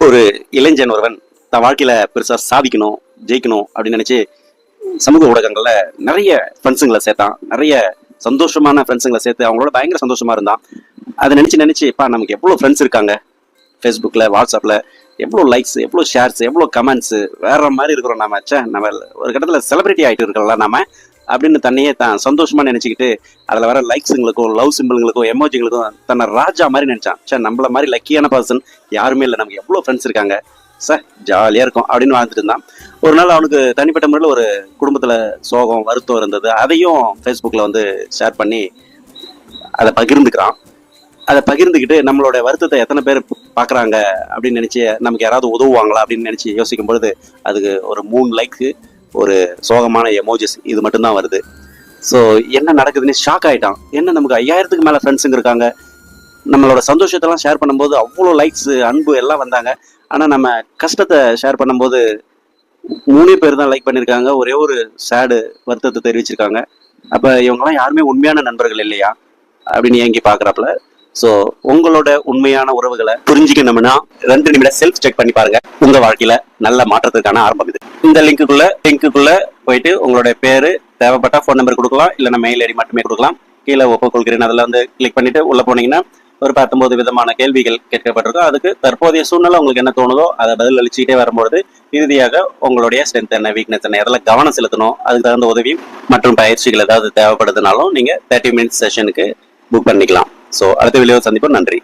ஒரு இளைஞன் ஒருவன் தன் வாழ்க்கையில பெருசா சாதிக்கணும், ஜெயிக்கணும் அப்படின்னு நினைச்சு சமூக ஊடகங்கள்ல நிறைய ஃப்ரெண்ட்ஸுங்களை சேர்த்தான். நிறைய சந்தோஷமான ஃப்ரெண்ட்ஸுங்களை சேர்த்து அவங்களோட பயங்கர சந்தோஷமா இருந்தான். அதை நினைச்சு இப்ப நமக்கு எவ்வளவு ஃப்ரெண்ட்ஸ் இருக்காங்க, ஃபேஸ்புக்ல, வாட்ஸ்அப்ல எவ்வளோ லைக்ஸ், எவ்வளோ ஷேர்ஸ், எவ்வளோ கமெண்ட்ஸ், வேற மாதிரி இருக்கிறோம் நாம. நம்ம ஒரு கட்டத்துல செலிபிரிட்டி ஆகிட்டு இருக்கோம்ல நாம அப்படின்னு தன்னையே தான் சந்தோஷமா நினைச்சுக்கிட்டு அதுல வர லைக்ஸுங்களுக்கும், லவ் சிம்பிள்களுக்கும், எமோஜிங்களுக்கும் தன்னை ராஜா மாதிரி நினைச்சான். நம்மள மாதிரி லக்கியான பர்சன் யாருமே இல்லை, நமக்கு எவ்வளோ ஃப்ரெண்ட்ஸ் இருக்காங்க சார், ஜாலியா இருக்கும் அப்படின்னு வாழ்ந்துட்டு இருந்தான். ஒரு நாள் அவனுக்கு தனிப்பட்ட முறையில் ஒரு குடும்பத்துல சோகம், வருத்தம் இருந்தது. அதையும் ஃபேஸ்புக்ல ஷேர் பண்ணி அதை பகிர்ந்துக்கிறான். அதை பகிர்ந்துக்கிட்டு நம்மளோட வருத்தத்தை எத்தனை பேர் பார்க்குறாங்க அப்படின்னு நினச்சி நமக்கு யாராவது உதவுவாங்களா அப்படின்னு நினச்சி யோசிக்கும் பொழுது அதுக்கு ஒரு 3 லைக்கு, ஒரு சோகமான எமோஜிஸ், இது மட்டும்தான் வருது. ஸோ என்ன நடக்குதுன்னு ஷாக் ஆகிட்டான். என்ன நமக்கு 5000க்கு மேலே ஃப்ரெண்ட்ஸுங்க இருக்காங்க, நம்மளோட சந்தோஷத்தெல்லாம் ஷேர் பண்ணும்போது அவ்வளோ லைக்ஸு, அன்பு எல்லாம் வந்தாங்க. ஆனால் நம்ம கஷ்டத்தை ஷேர் பண்ணும்போது 3 பேர் தான் லைக் பண்ணியிருக்காங்க, ஒரே ஒரு சேடு வருத்தத்தை தெரிவிச்சிருக்காங்க. அப்போ இவங்கெல்லாம் யாருமே உண்மையான நண்பர்கள் இல்லையா அப்படின்னு ஏங்கி பார்க்குறாப்புல. ஸோ உங்களோட உண்மையான உறவுகளை புரிஞ்சுக்கணும்னா 2 நிமிடம் செல்ஃப் செக் பண்ணி பாருங்க. உங்க வாழ்க்கையில நல்ல மாற்றத்துக்கான ஆரம்பம் இது. இந்த லிங்க்குள்ள போயிட்டு உங்களோட பேரு, தேவைப்பட்ட ஃபோன் நம்பர் கொடுக்கலாம், இல்லைன்னா மெயில் ஐடி மட்டுமே கொடுக்கலாம். கீழே ஒப்புக்கொள்கிறேன் அதில் கிளிக் பண்ணிட்டு உள்ள போனீங்கன்னா ஒரு 19 விதமான கேள்விகள் கேட்கப்பட்டிருக்கும். அதுக்கு தற்போதைய சூழ்நிலை உங்களுக்கு என்ன தோணுதோ அதை பதில் அளிச்சுக்கிட்டே வரும்பொழுது இறுதியாக உங்களுடைய ஸ்ட்ரென்த் என்ன, வீக்னஸ் என்ன, எதில் கவனம் செலுத்தணும், அதுக்கு தகுந்த உதவி மற்றும் பயிற்சிகள் ஏதாவது தேவைப்படுதுனாலும் நீங்க 30 மினிட்ஸ் செஷனுக்கு புக் பண்ணிக்கலாம். ஸோ அடுத்த வீடியோ சந்திப்போம். நன்றி.